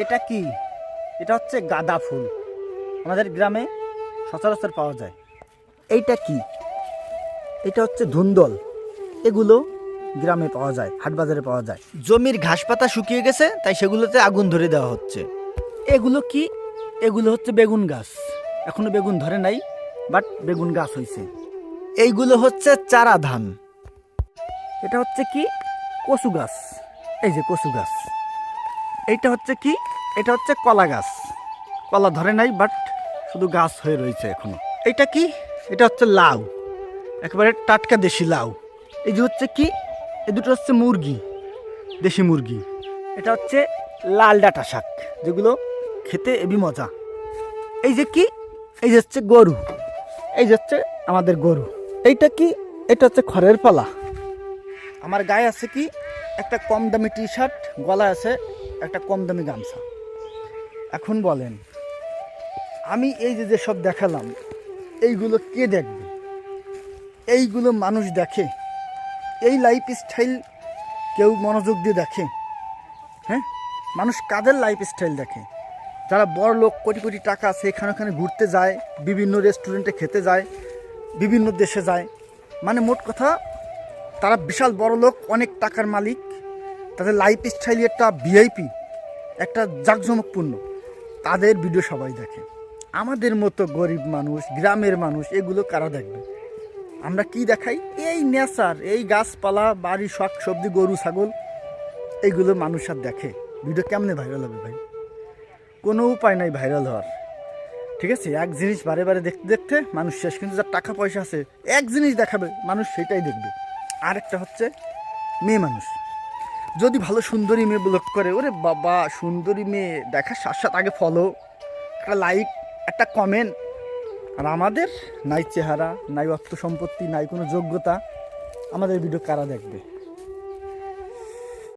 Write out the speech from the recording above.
এটা কি? এটা হচ্ছে গাঁদা ফুল। আমাদের গ্রামে সচরাচর পাওয়া যায়। এইটা কি? এটা হচ্ছে ধুন্দল। এগুলো গ্রামে পাওয়া যায়, হাট বাজারে পাওয়া যায়। জমির ঘাস পাতা শুকিয়ে গেছে, তাই সেগুলোতে আগুন ধরে দেওয়া হচ্ছে। এগুলো কি? এগুলো হচ্ছে বেগুন গাছ। এখনো বেগুন ধরে নাই, বাট বেগুন গাছ হয়েছে। এইগুলো হচ্ছে চারা ধান। এটা হচ্ছে কি? কচু গাছ। এই যে কচু গাছ। এইটা হচ্ছে কি? এটা হচ্ছে কলা গাছ। কলা ধরে নাই, বাট শুধু গাছ হয়ে রয়েছে এখনো। এটা কি? এটা হচ্ছে লাউ, একেবারে টাটকা দেশি লাউ। এই যে হচ্ছে কি? এই দুটো হচ্ছে মুরগি, দেশি মুরগি। এটা হচ্ছে লাল ডাঁটা শাক, যেগুলো খেতে এবি মজা। এই যে কি? এই যে হচ্ছে গরু। এই যে হচ্ছে আমাদের গরু। এইটা কি? এটা হচ্ছে খড়ের পালা। আমার গায়ে আছে কি? একটা কম দামি টি শার্ট, গলায় আছে একটা কম দামি গামছা। এখন বলেন, আমি এই যে সব দেখালাম, এইগুলো কে দেখবে? এইগুলো মানুষ দেখে? এই লাইফ স্টাইল কেউ মনোযোগ দিয়ে দেখে? হ্যাঁ, মানুষ কাদের লাইফ স্টাইল দেখে? যারা বড় লোক, কোটি কোটি টাকা আছে, এখানে ওখানে ঘুরতে যায়, বিভিন্ন রেস্টুরেন্টে খেতে যায়, বিভিন্ন দেশে যায়। মানে মোট কথা, তারা বিশাল বড় লোক, অনেক টাকার মালিক, তাদের লাইফ স্টাইল একটা ভিআইপি, একটা জাঁকজমকপূর্ণ। তাদের ভিডিও সবাই দেখে। আমাদের মতো গরিব মানুষ, গ্রামের মানুষ, এগুলো কারা দেখবে? আমরা কি দেখাই? এই নেচার, এই গাছপালা, বাড়ি, শাক সবজি, গরু ছাগল, এইগুলো মানুষ আর দেখে। ভিডিও কেমনে ভাইরাল হবে ভাই? কোনো উপায় নাই ভাইরাল হওয়ার। ঠিক আছে, এক জিনিস বারে বারে দেখতে দেখতে মানুষ শেষ। কিন্তু যার টাকা পয়সা আছে, এক জিনিস দেখাবে, মানুষ সেটাই দেখবে। আরেকটা হচ্ছে মেয়ে মানুষ। যদি ভালো সুন্দরী মেয়ে ব্লগ করে, ওরে বাবা, সুন্দরী মেয়ে দেখার সাথে সাথে আগে ফলো, একটা লাইক, একটা কমেন্ট। আর আমাদের নাই চেহারা, নাই অর্থ সম্পত্তি, নাই কোনো যোগ্যতা, আমাদের ভিডিও কারা দেখবে?